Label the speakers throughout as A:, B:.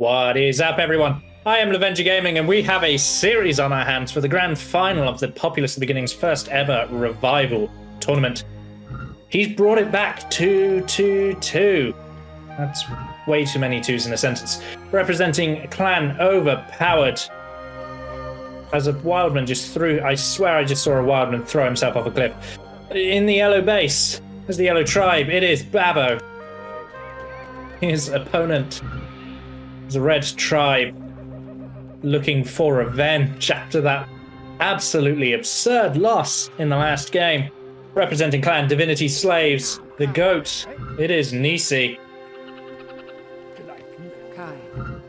A: What is up, everyone? I am Levenger Gaming, and we have a series on our hands for the grand final of the Populous Beginning's first ever Revival Tournament. He's brought it back 2-2-2. That's way too many twos in a sentence. Representing Clan Overpowered. As a Wildman just threw, I swear I just saw a Wildman throw himself off a cliff. In the yellow base, as the yellow tribe, it is Babbo. His opponent is a red tribe looking for revenge after that absolutely absurd loss in the last game. Representing Clan Divinity Slaves, the GOAT, it is Nisi.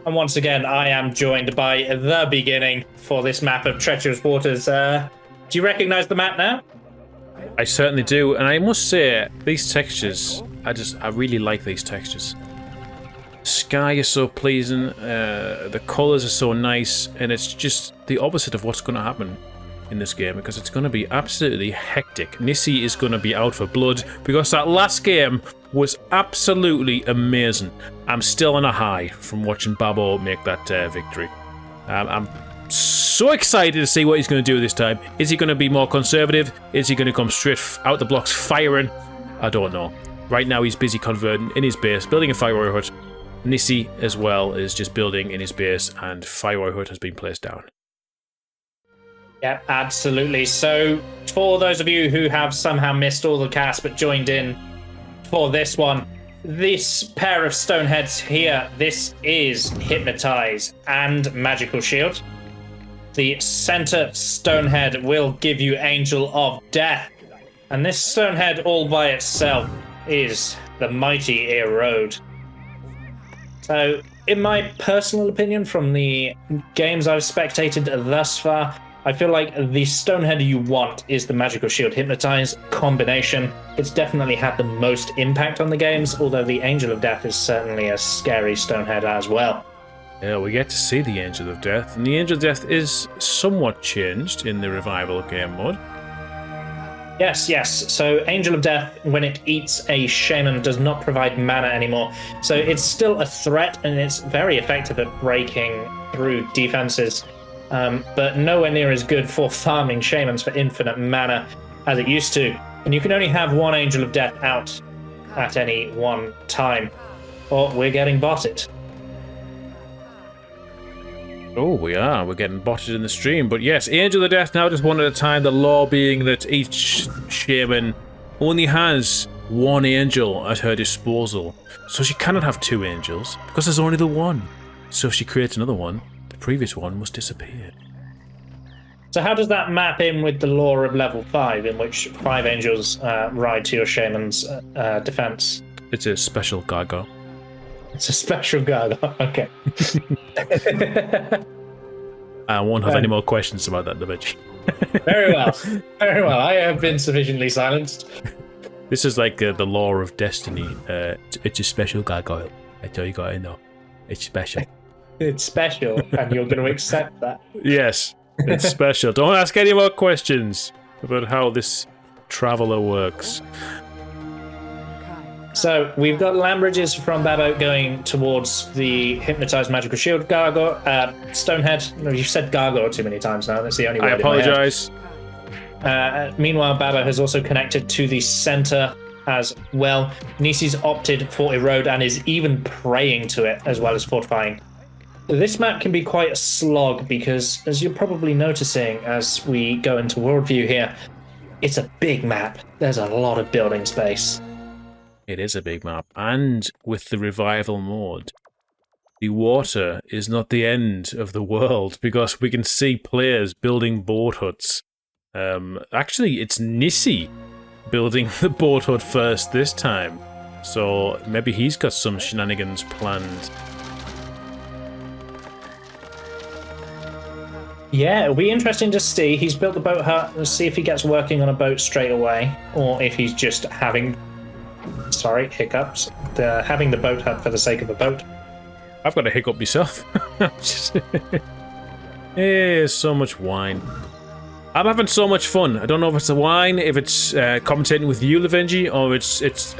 A: And once again, I am joined by the beginning for this map of Treacherous Waters. Do you recognize the map now?
B: I certainly do, and I must say, these textures, I really like these textures. The sky is so pleasing, the colours are so nice, and it's just the opposite of what's going to happen in this game, because it's going to be absolutely hectic. Nisi is going to be out for blood, because that last game was absolutely amazing. I'm still on a high from watching Babbo make that victory. I'm so excited to see what he's going to do this time. Is he going to be more conservative? Is he going to come straight out the blocks firing? I don't know. Right now he's busy converting in his base, building a Firewire hut. Nisi as well is just building in his base, and Firewire hut has been placed down.
A: Yeah, absolutely. So for those of you who have somehow missed all the cast but joined in for this one, this pair of stoneheads here, this is Hypnotize and Magical Shield. The center stonehead will give you Angel of Death. And this stonehead all by itself is the mighty Erode. So, in my personal opinion, from the games I've spectated thus far, I feel like the stonehead you want is the Magical Shield Hypnotize combination. It's definitely had the most impact on the games, although the Angel of Death is certainly a scary stonehead as well.
B: Yeah, we get to see the Angel of Death, and the Angel of Death is somewhat changed in the Revival game mode.
A: Yes. So Angel of Death, when it eats a shaman, does not provide mana anymore. So it's still a threat, and it's very effective at breaking through defenses, but nowhere near as good for farming shamans for infinite mana as it used to. And you can only have one Angel of Death out at any one time, or we're getting botted.
B: Oh, we are. We're getting botted in the stream. But yes, Angel of Death now just one at a time. The law being that each shaman only has one angel at her disposal. So she cannot have two angels, because there's only the one. So if she creates another one, the previous one must disappear.
A: So how does that map in with the law of level 5, in which 5 angels ride to your shaman's defense?
B: It's a special gargoyle.
A: It's a special gargoyle. Okay.
B: I won't have any more questions about that, Levenger.
A: Very well. Very well. I have been sufficiently silenced.
B: This is like the law of destiny. It's a special gargoyle. That's all you gotta know. It's special.
A: It's special, and you're going to accept that.
B: Yes, it's special. Don't ask any more questions about how this traveler works.
A: So we've got land bridges from Babbo going towards the Hypnotized Magical Shield Gargoyle, Stonehead. No, you've said gargoyle too many times now. That's the only word.
B: I apologize.
A: Meanwhile, Babbo has also connected to the center as well. Nisi's opted for Erode and is even praying to it as well as fortifying. This map can be quite a slog because, as you're probably noticing as we go into worldview here, it's a big map. There's a lot of building space.
B: It is a big map, and with the Revival mode, the water is not the end of the world, because we can see players building boat huts. Actually, it's Nisi building the boat hut first this time, so maybe he's got some shenanigans planned.
A: Yeah, it'll be interesting to see. He's built the boat hut. Let's see if he gets working on a boat straight away, or if he's just having... Sorry, hiccups. Having the boat hut for the sake of a boat.
B: I've got a hiccup myself. So much wine. I'm having so much fun. I don't know if it's the wine, if it's commentating with you, Levenger, or it's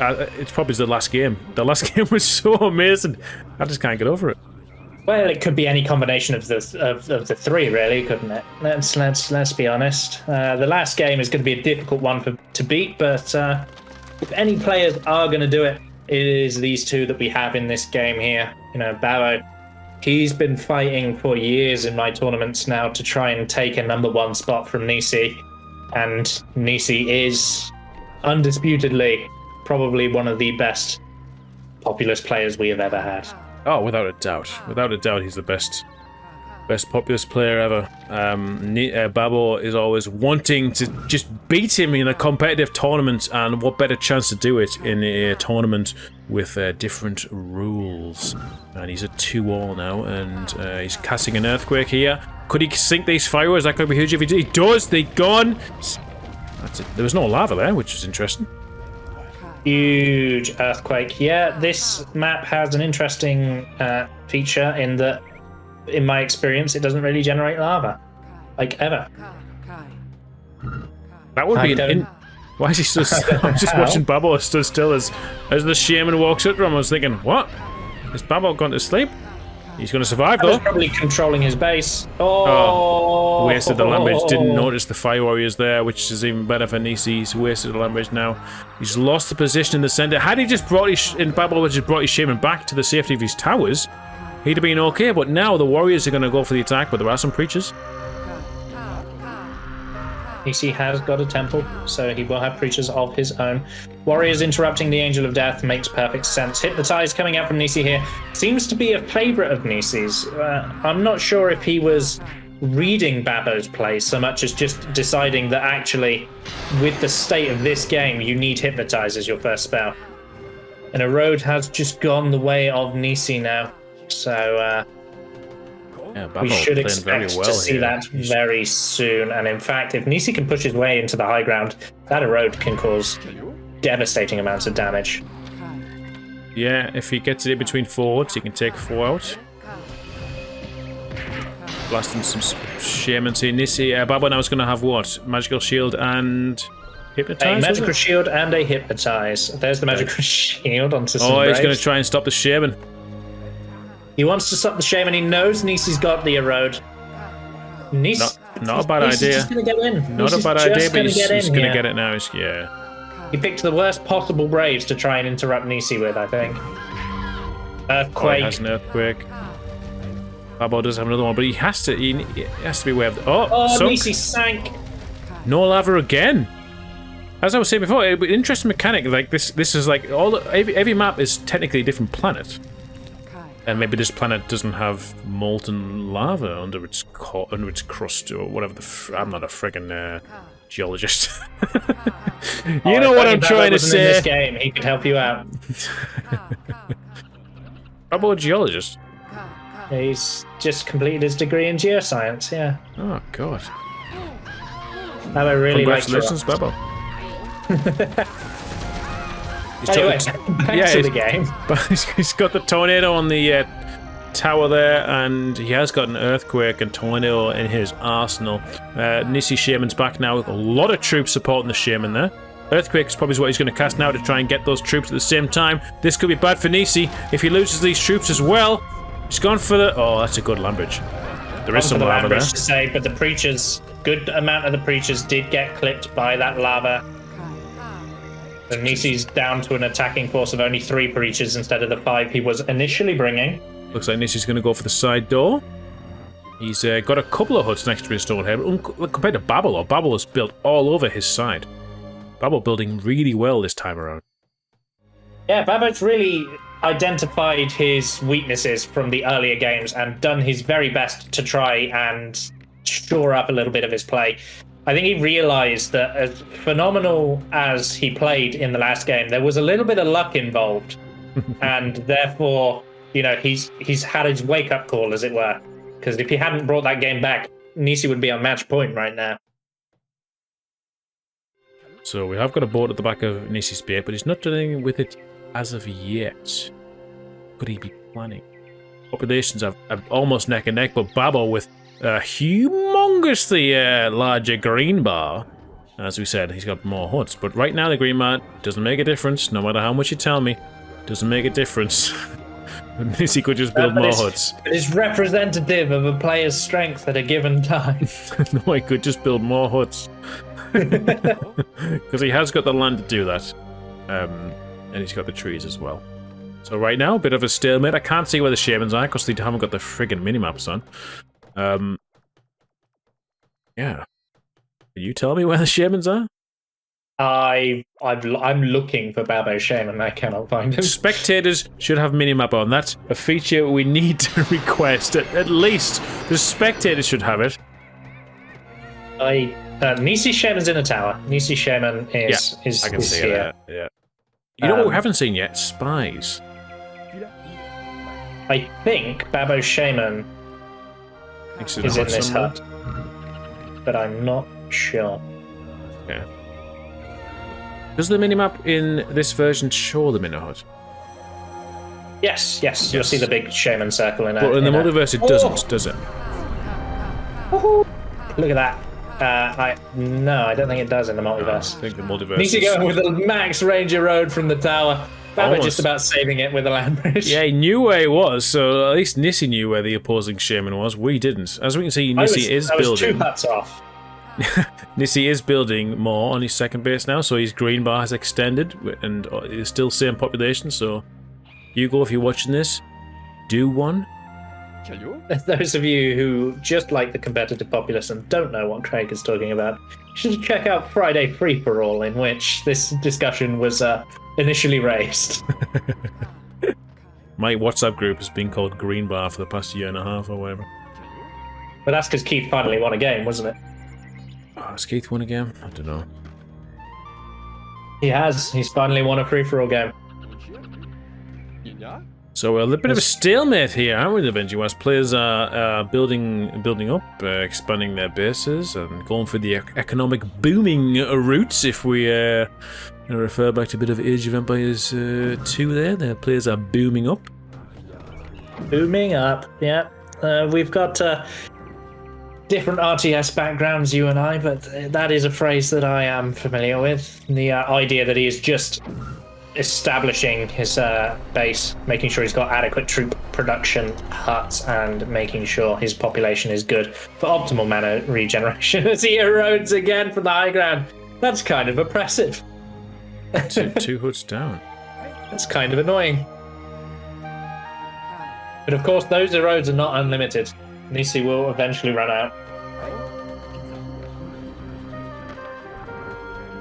B: probably the last game. The last game was so amazing. I just can't get over it.
A: Well, it could be any combination of the three, really, couldn't it? Let's be honest. The last game is going to be a difficult one to beat, but if any players are going to do it, it is these two that we have in this game here. You know, Babo, he's been fighting for years in my tournaments now to try and take a #1 spot from Nisi, and Nisi is undisputedly probably one of the best Populous players we have ever had.
B: Oh, without a doubt. Without a doubt, he's the best Populous player ever. Babo is always wanting to just beat him in a competitive tournament, and what better chance to do it in a tournament with different rules. And he's at 2-all now, and he's casting an Earthquake here. Could he sink these fireworks? That could be huge if he did. He does! They're gone! That's it. There was no lava there, which was interesting.
A: Huge Earthquake. Yeah, this map has an interesting feature in that, in my experience, it doesn't really generate lava. Like, ever.
B: That would be Why is he stood still? I'm just watching Babo stood still as the shaman walks up to him. I was thinking, what? Is Babo gone to sleep? He's going to survive, though.
A: He's probably controlling his base. Oh!
B: Wasted the land bridge. Didn't notice the fire warriors there, which is even better for Nisi. He's wasted the land bridge now. He's lost the position in the center. Had he just brought Babo just brought his shaman back to the safety of his towers, he'd have been okay. But now the warriors are going to go for the attack, but there are some preachers.
A: Nisi has got a temple, so he will have preachers of his own. Warriors interrupting the Angel of Death makes perfect sense. Hypnotize coming out from Nisi here seems to be a favorite of Nisi's. I'm not sure if he was reading Babo's play so much as just deciding that actually, with the state of this game, you need Hypnotize as your first spell. And Erode has just gone the way of Nisi now, so we should expect to see that very soon. And in fact, if Nisi can push his way into the high ground, that Erode can cause devastating amounts of damage.
B: Yeah, if he gets it in between forwards, he can take 4 out. Blasting some shamans here. Nisi, Babo now is going to have what? Magical Shield and Hypnotize?
A: A Magical Shield and a Hypnotize. There's the Magical Shield onto some
B: he's
A: Braves.
B: going to try and stop the shaman.
A: He wants to stop the shaman. He knows Nisi's got the Erode.
B: Not a bad idea.
A: Just gonna get in.
B: Not a bad idea, but he's going to get it now.
A: He picked the worst possible Braves to try and interrupt Nisi with, I think. Earthquake.
B: He has an Earthquake. Babo does have another one, but he has to be aware of the...
A: Nisi sank.
B: No lava again. As I was saying before, interesting mechanic. Like this is like every map is technically a different planet. And maybe this planet doesn't have molten lava under its crust or whatever. I'm not a friggin' geologist. You know what I'm trying to say.
A: In this game, he could help you out.
B: How about a geologist?
A: He's just completed his degree in geoscience. Yeah.
B: Oh God.
A: I really like
B: Congratulations, Babo.
A: Anyway, back to the game.
B: He's got the tornado on the tower there, and he has got an earthquake and tornado in his arsenal. Nisi Shaman's back now with a lot of troops supporting the Shaman there. Earthquake is probably what he's going to cast now to try and get those troops at the same time. This could be bad for Nisi if he loses these troops as well. He's gone for the... Oh, that's a good land bridge. There is some lava there.
A: To say, but the preachers, good amount of the preachers did get clipped by that lava. So Nisi's down to an attacking force of only 3 preachers instead of the 5 he was initially bringing.
B: Looks like Nisi's going to go for the side door. He's got a couple of huts next to his stone here, but compared to Babo, Babo is built all over his side. Babo building really well this time around.
A: Yeah, Babo's really identified his weaknesses from the earlier games and done his very best to try and shore up a little bit of his play. I think he realized that as phenomenal as he played in the last game, there was a little bit of luck involved. And therefore, you know, he's had his wake-up call, as it were. Because if he hadn't brought that game back, Nisi would be on match point right now.
B: So we have got a board at the back of Nisi's spear, but he's not doing anything with it as of yet. Could he be planning? Populations are almost neck and neck, but Babo with a humongously larger green bar. As we said, he's got more huts. But right now the green bar doesn't make a difference, no matter how much you tell me. Doesn't make a difference. Nissy could just build more huts.
A: It is representative of a player's strength at a given time.
B: No, he could just build more huts. Because he has got the land to do that. And he's got the trees as well. So right now, a bit of a stalemate. I can't see where the shamans are because they haven't got the friggin' minimaps on. Yeah. Can you tell me where the shamans are?
A: I'm looking for Babo Shaman. I cannot find him.
B: Spectators should have minimap on. That's a feature we need to request. At least the spectators should have it.
A: Nisi Shaman's in a tower. Nisi Shaman is
B: I can see
A: here.
B: That. Yeah. You know what we haven't seen yet? Spies.
A: I think Babo Shaman is in this hut, but I'm not sure.
B: Yeah. Does the minimap in this version show the mini-hut?
A: Yes. You'll see the big shaman circle in it.
B: But in the multiverse, it doesn't, does it?
A: Look at that. No, I don't think it does in the multiverse.
B: I think the multiverse
A: Needs to go with the Max Ranger Road from the tower. Babo just about saving it with a land bridge.
B: Yeah, he knew where he was, so at least Nissi knew where the opposing shaman was. We didn't. As we can see, Nissi is building.
A: I was 2 huts off.
B: Nissi is building more on his second base now, so his green bar has extended, and it's still same population, so Hugo, if you're watching this, do one.
A: Those of you who just like the competitive populace and don't know what Craig is talking about, should check out Friday Free-for-All, in which this discussion was initially raised.
B: My WhatsApp group has been called Green Bar for the past year and a half or whatever.
A: But that's because Keith finally won a game, wasn't it?
B: Oh, has Keith won a game? I don't know.
A: He has. He's finally won a free-for-all game.
B: So a little bit of a stalemate here, aren't we, the Benji West? Players are building up, expanding their bases, and going for the economic booming routes. If we refer back to a bit of Age of Empires 2 there, the players are booming up.
A: Booming up, yeah. We've got different RTS backgrounds, you and I, but that is a phrase that I am familiar with. The idea that he is just establishing his base, making sure he's got adequate troop production, huts, and making sure his population is good for optimal mana regeneration as he erodes again from the high ground. That's kind of oppressive.
B: Two huts down.
A: That's kind of annoying. But of course, those erodes are not unlimited. Nisi will eventually run out.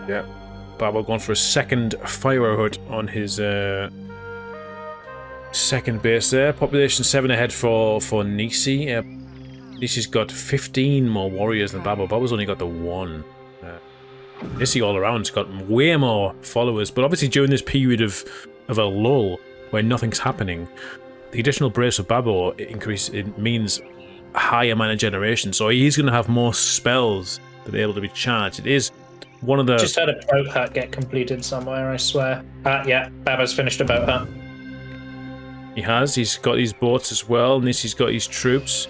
B: Yeah. Babo going for a second fire hut on his second base there. Population 7 ahead for Nisi. Nisi's got 15 more warriors than Babo. Babo's only got the 1. Nisi all around's got way more followers, but obviously during this period of a lull where nothing's happening, the additional brace of Babo it means higher mana generation, so he's going to have more spells that are able to be charged. It is one of the...
A: Just had a boat hut get completed somewhere, I swear. Yeah, Babo's finished a boat hut.
B: He has. He's got his boats as well. Nissi's got his troops.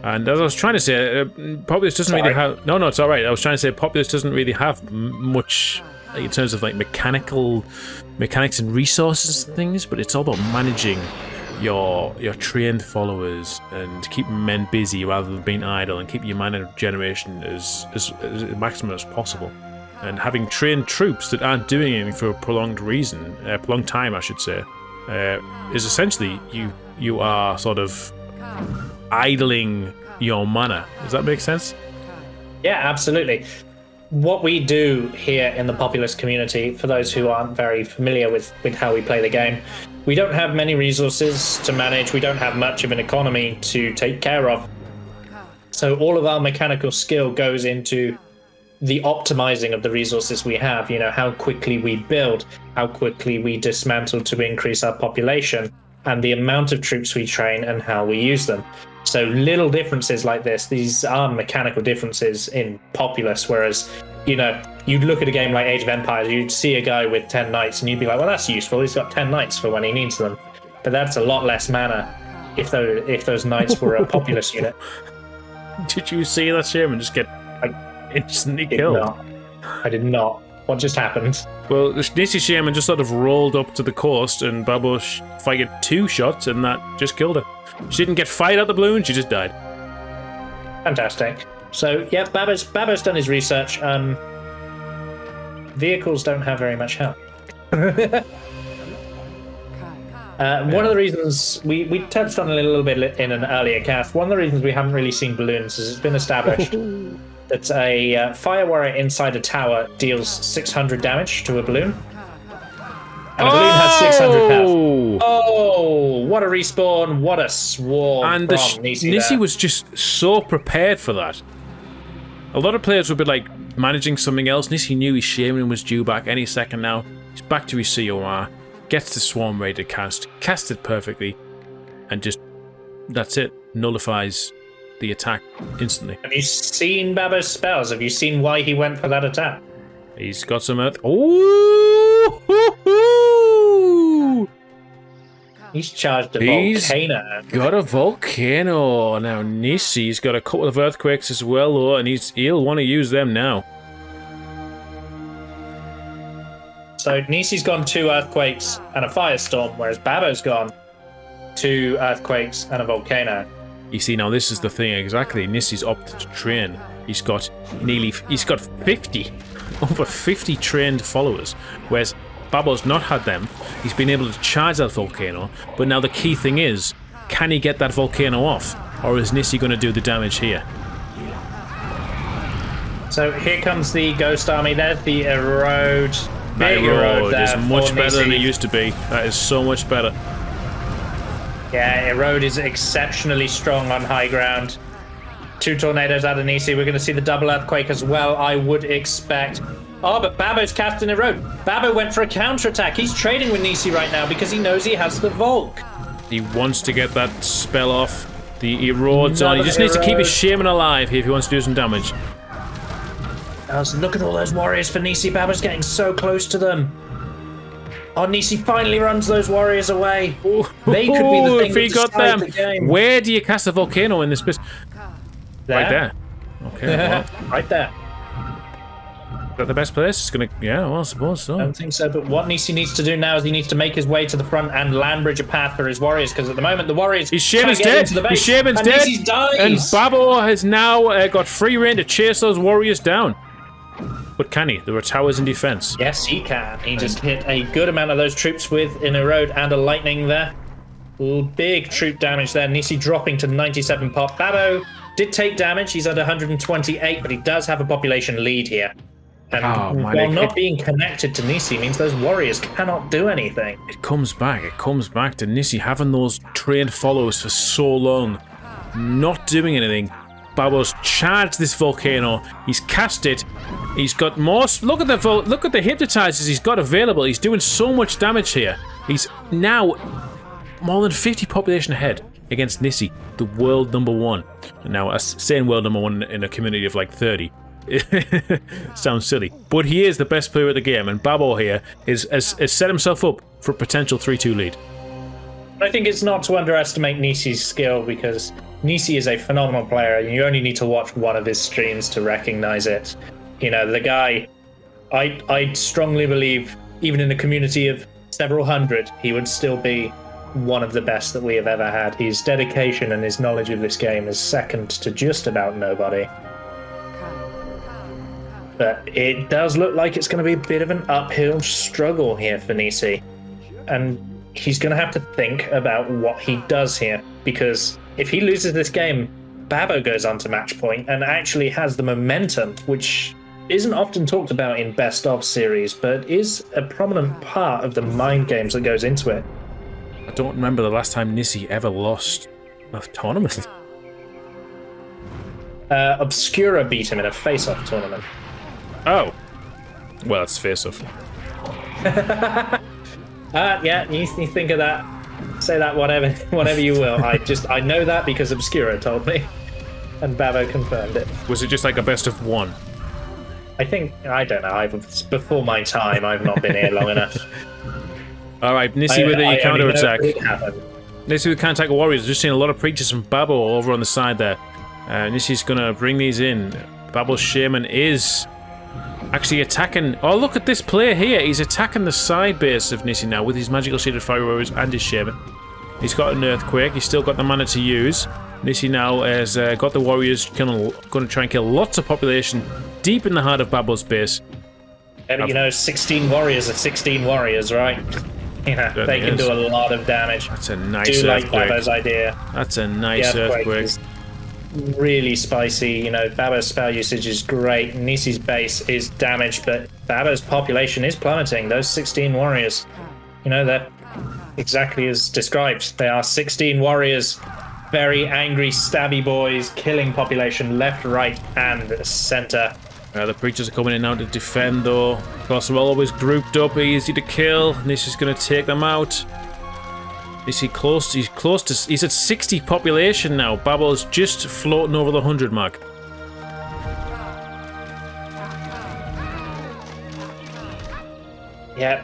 B: And as I was trying to say, Populous doesn't really have... No, it's all right. I was trying to say Populous doesn't really have much in terms of like mechanics and resources and things, but it's all about managing your trained followers and keeping men busy rather than being idle, and keep your mana generation as maximum as possible. And having trained troops that aren't doing anything for a prolonged time, I should say, is essentially you are sort of idling your mana. Does that make sense?
A: Yeah, absolutely. What we do here in the Populous community, for those who aren't very familiar with how we play the game, we don't have many resources to manage. We don't have much of an economy to take care of. So all of our mechanical skill goes into the optimizing of the resources we have. You know, how quickly we build, how quickly we dismantle to increase our population, and the amount of troops we train and how we use them. So little differences like this, these are mechanical differences in Populous, whereas, you know, you'd look at a game like Age of Empires, you'd see a guy with 10 knights and you'd be like, well, that's useful, he's got 10 knights for when he needs them. But that's a lot less mana if those knights were a Populous unit.
B: Did you see that shaman just get instantly killed?
A: I did not. What just happened?
B: Well, Nissi Shaman just sort of rolled up to the coast, and Babo fired 2 shots, and that just killed her. She didn't get fired out the balloon, she just died.
A: Fantastic. So, yeah, Babo's done his research. Vehicles don't have very much help. One of the reasons we touched on a little bit in an earlier cast, one of the reasons we haven't really seen balloons is it's been established that a fire warrior inside a tower deals 600 damage to a balloon. And a balloon has 600 health. Oh, what a respawn, what a swarm.
B: And
A: from Nissi
B: Nissi was just so prepared for that. A lot of players would be like managing something else. Nissi knew his Shaman was due back any second now. He's back to his COR. Gets the swarm ready to cast it perfectly, and just, that's it, nullifies the attack instantly.
A: Have you seen Babo's spells? Have you seen why he went for that attack?
B: He's got some earth. Ooh!
A: He's charged a volcano.
B: Got a volcano. Now Nissi's got a couple of earthquakes as well, though, and he'll want to use them now.
A: So Nissi's gone 2 earthquakes and a firestorm, whereas Babo's gone 2 earthquakes and a volcano.
B: You see, now this is the thing exactly. Nissi's opted to train. He's got 50, over 50 trained followers, whereas Babo's not had them. He's been able to charge that volcano, but now the key thing is, can he get that volcano off, or is Nissi going to do the damage here?
A: So here comes the Ghost Army. There's the Erode.
B: That Erode is much better than it used to be. That is so much better.
A: Yeah, Erode is exceptionally strong on high ground. 2 tornadoes out of Nissi. We're going to see the double earthquake as well, I would expect. Oh, but Babo's casting Erode. Babo went for a counterattack. He's trading with Nissi right now because he knows he has the Volk.
B: He wants to get that spell off. The Erode's on. He just needs to keep his Shaman alive here if he wants to do some damage.
A: So look at all those warriors for Nissi. Babo's getting so close to them. Oh, Nissi finally runs those warriors away. They could be the thing
B: if he
A: that
B: got them.
A: the game.
B: Where do you cast a volcano in this bit?
A: There.
B: Right there. Okay. Well,
A: right there.
B: is that the best place? It's gonna. Yeah, well, I suppose so.
A: I don't think so, but what Nissi needs to do now is he needs to make his way to the front and land bridge a path for his warriors, because at the moment the warriors
B: his Shaman's dead. His Shaman's dead.
A: Nissi dies.
B: And Babo has now got free reign to chase those warriors down. But can he? There are towers in defense.
A: Yes, he can. He just hit a good amount of those troops with an Erode and a lightning there. Ooh, big troop damage there. Nissi dropping to 97 pop. Babo did take damage. He's at 128, but he does have a population lead here. And while not being connected to Nissi means those warriors cannot do anything.
B: It comes back. It comes back to Nissi having those trained followers for so long, not doing anything. Babo's charged this volcano. He's cast it. He's got more. Look at the hypnotizers he's got available. He's doing so much damage here. He's now more than 50 population ahead against Nissi, the world #1. Now, saying world #1 in a community of like 30 sounds silly, but he is the best player at the game, and Babo here has set himself up for a potential 3-2 lead.
A: I think it's not to underestimate Nissi's skill, because Nissi is a phenomenal player, and you only need to watch one of his streams to recognize it. You know, the guy, I strongly believe, even in a community of several hundred, he would still be one of the best that we have ever had. His dedication and his knowledge of this game is second to just about nobody. But it does look like it's going to be a bit of an uphill struggle here for Nissi. And he's going to have to think about what he does here, because if he loses this game, Babo goes on to match point and actually has the momentum, which isn't often talked about in best of series, but is a prominent part of the mind games that goes into it.
B: I don't remember the last time Nissi ever lost a tournament.
A: Obscura beat him in a face-off tournament.
B: Oh. Well, it's face-off.
A: Yeah, you think of that. Say that whatever you will. I know that because Obscura told me, and Babo confirmed it.
B: Was it just like a best of 1?
A: I don't know. It's before my time. I've not been here long enough.
B: All right, Nissi with the counter attack. Nissi with counter attack warriors. I've just seen a lot of preachers from Babo over on the side there. Nissi's gonna bring these in. Babo's Shaman is Actually attacking... Oh, look at this player here. He's attacking the side base of Nisi now with his magical shielded fire warriors and his shaman. He's got an earthquake. He's still got the mana to use. Nisi now has got the warriors going to try and kill lots of population deep in the heart of Babel's base.
A: Yeah, but you know, 16 warriors are 16 warriors, right? You know, they can do a lot of damage.
B: That's a nice
A: earthquake.
B: Like
A: Babo's idea.
B: That's a nice earthquake.
A: Is really spicy. You know, Babo's spell usage is great. Nisi's base is damaged, but Babo's population is plummeting. Those 16 warriors, you know, they're exactly as described. They are 16 warriors, very angry, stabby boys, killing population left, right, and center.
B: The preachers are coming in now to defend, though. Of course, they're always grouped up, easy to kill. Nisi's going to take them out. He's close to... He's at 60 population now. Babel's just floating over the 100 mark.
A: Yeah,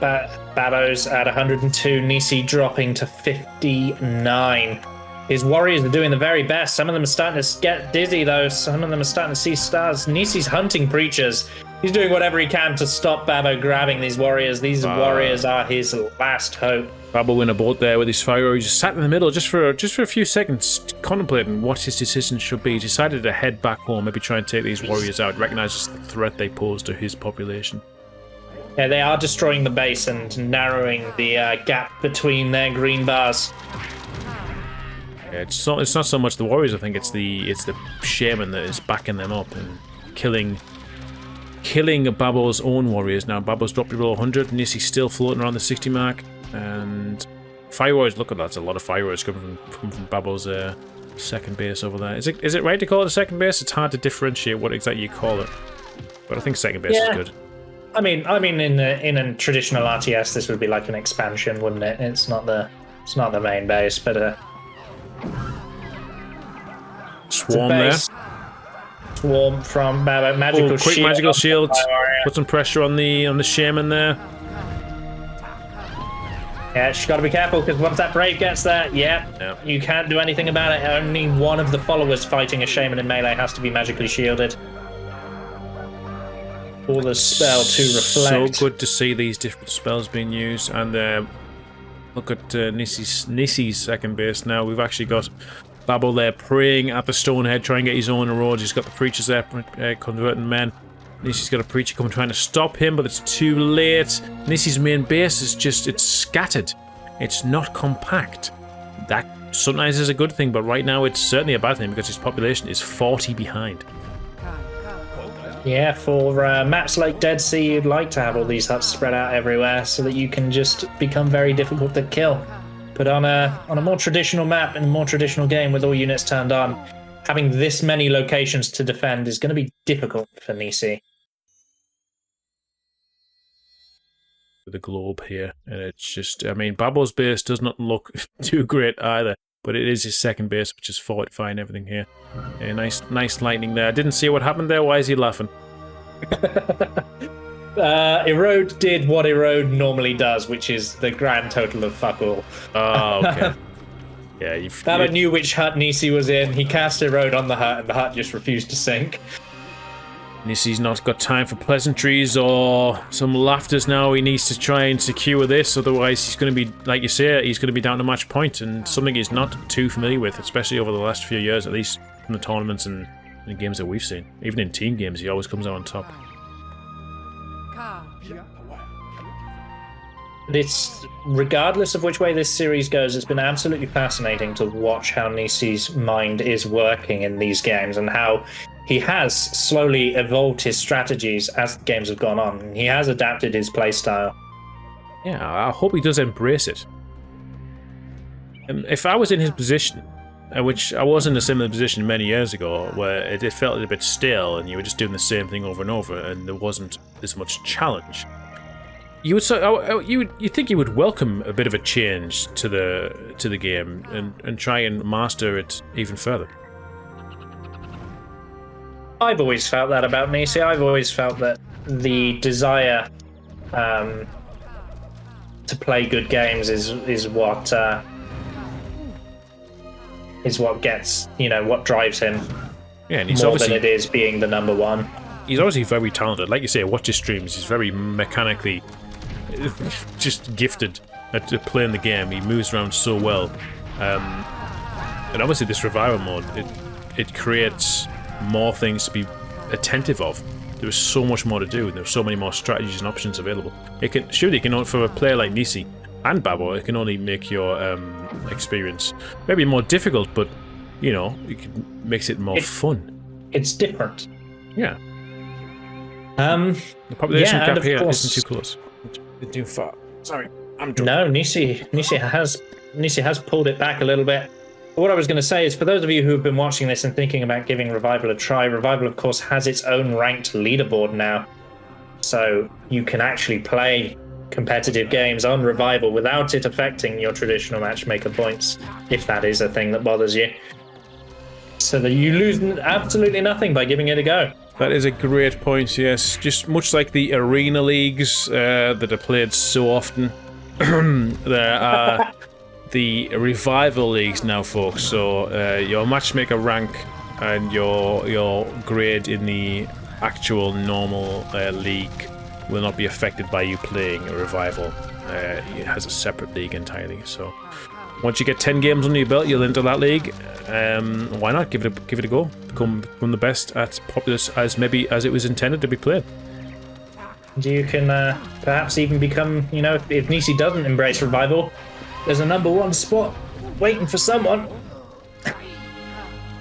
A: Babo's at 102. Nisi dropping to 59. His warriors are doing the very best. Some of them are starting to get dizzy, though. Some of them are starting to see stars. Nisi's hunting preachers. He's doing whatever he can to stop Babo grabbing these warriors. These warriors are his last hope.
B: Babo win a boat there with his fire. He just sat in the middle just for a few seconds, contemplating what his decision should be. He decided to head back home, maybe try and take these warriors out, recognizes the threat they pose to his population.
A: Yeah, they are destroying the base and narrowing the gap between their green bars.
B: Yeah, it's not so much the warriors. I think it's the shaman that is backing them up and killing Babo's own warriors. Now Babo's dropped below 100. Nisi's still floating around the 60 mark. And fire warriors, look at that. There's a lot of fire warriors coming from Babo's second base over there. Is it right to call it a second base? It's hard to differentiate what exactly you call it. But I think second base is good.
A: I mean, in a traditional RTS, this would be like an expansion, wouldn't it? It's not the main base, but
B: swarm there.
A: Swarm from Babo. Magical
B: quick
A: shield.
B: Magical shield. Put some pressure on the shaman there.
A: Yeah, she's got to be careful because once that brave gets there, you can't do anything about it. Only one of the followers fighting a shaman in melee has to be magically shielded. For the spell to reflect.
B: So good to see these different spells being used. And look at Nisi's second base now. We've actually got Babo there praying at the Stonehead, trying to get his own erodes. He's got the preachers there converting men. Nisi's got a preacher coming trying to stop him, but it's too late. Nisi's main base is it's scattered. It's not compact. That sometimes is a good thing, but right now it's certainly a bad thing because his population is 40 behind.
A: Yeah, for maps like Dead Sea, you'd like to have all these huts spread out everywhere so that you can just become very difficult to kill. But on a more traditional map, in a more traditional game with all units turned on, having this many locations to defend is going to be difficult for Nisi.
B: The globe here, and it's just, I mean, Babo's base does not look too great either, but it is his second base, which is fortifying everything here. Yeah, nice lightning there. I didn't see what happened there. Why is he laughing?
A: Erode did what Erode normally does, which is the grand total of fuck all.
B: Oh, okay. Yeah,
A: Babo knew which hut Nisi was in. He cast Erode on the hut, and the hut just refused to sink.
B: Nisi's not got time for pleasantries or some laughters now. He needs to try and secure this, otherwise he's going to be, like you say, he's going to be down to match point, and something he's not too familiar with, especially over the last few years, at least from the tournaments and the games that we've seen. Even in team games, he always comes out on top.
A: It's, regardless of which way this series goes, it's been absolutely fascinating to watch how Nisi's mind is working in these games and how he has slowly evolved his strategies as the games have gone on. He has adapted his playstyle.
B: Yeah, I hope he does embrace it. And if I was in his position, which I was in a similar position many years ago, where it felt a bit stale and you were just doing the same thing over and over and there wasn't as much challenge, you think you would welcome a bit of a change to the game and try and master it even further.
A: I've always felt that about Nisi. I've always felt that the desire to play good games is what gets, what drives him.
B: Yeah, and he's
A: more than it is being the number one.
B: he's obviously very talented. Like you say, watch his streams. He's very mechanically just gifted at playing the game. He moves around so well. And obviously this revival mode, it creates more things to be attentive of. There's so much more to do, and there's so many more strategies and options available. Surely it can, for a player like Nisi and Babo, it can only make your experience maybe more difficult, but you know, makes it more fun.
A: It's different.
B: Yeah. The population gap here
A: course,
B: isn't too close. It's too far. Sorry, I'm drunk.
A: No, Nisi has pulled it back a little bit. What I was going to say is, for those of you who have been watching this and thinking about giving Revival a try, Revival, of course, has its own ranked leaderboard now. So you can actually play competitive games on Revival without it affecting your traditional matchmaker points, if that is a thing that bothers you. So that you lose absolutely nothing by giving it a go.
B: That is a great point, yes. Just much like the arena leagues that are played so often, there are the revival leagues now, folks. So your matchmaker rank and your grade in the actual normal league will not be affected by you playing a revival. It has a separate league entirely. So once you get 10 games under your belt, you'll enter that league. Why not give it a go? Become the best at Populous as it was intended to be played.
A: You can perhaps even become, you know, if Nisi doesn't embrace Revival, there's a #1 spot waiting for someone.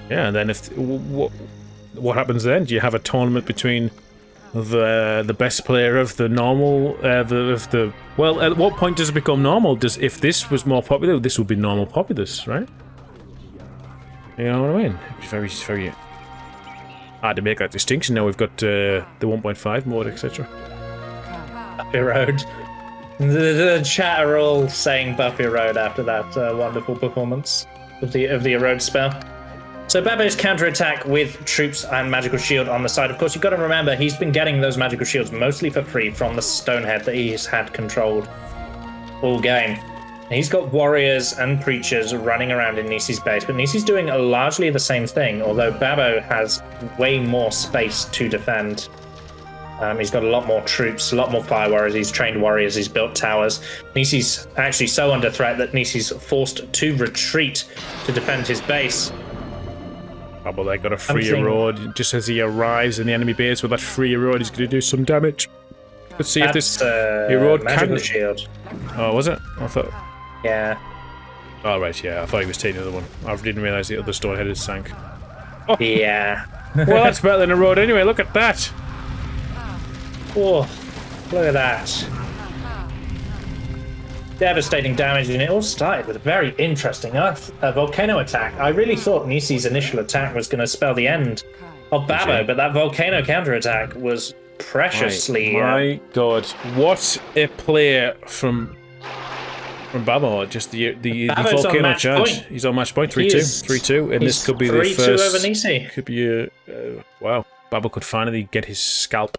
B: Yeah, and then what happens then? Do you have a tournament between the best player of the normal well, at what point does it become normal? If this was more popular, this would be normal Populous, right? You know what I mean? It's very hard to make that distinction. Now we've got the 1.5 mode, etc.
A: Buffy Road. The chat are all saying Buffy Road after that wonderful performance of the Erode spell. So Babo's counterattack with troops and magical shield on the side. Of course, you've got to remember he's been getting those magical shields mostly for free from the Stonehead that he's had controlled all game. And he's got warriors and preachers running around in Nisi's base, but Nisi's doing largely the same thing, although Babo has way more space to defend. He's got a lot more troops, a lot more fire warriors, he's trained warriors, he's built towers. Nisi's actually so under threat that Nisi's forced to retreat to defend his base.
B: Oh, well, they got a free erode. Just as he arrives in the enemy base with that free erode, he's going to do some damage. Let's see if this erode
A: magical
B: can...
A: shield.
B: Oh, was it? I thought...
A: Yeah.
B: Oh, right, yeah. I thought he was taking the other one. I didn't realise the other Stonehead had sank. Oh.
A: Yeah.
B: Well, that's better than erode anyway. Look at that.
A: Oh, look at that. Devastating damage, and it all started with a very interesting volcano attack. I really thought Nisi's initial attack was going to spell the end of Babo, but that volcano counterattack was preciously...
B: My God, what a player from Babo. Just the volcano charge.
A: Point.
B: He's on match point, 3-2. 3-2, and this could be the first...
A: 3-2 over Nisi.
B: Could be wow. Babo could finally get his scalp.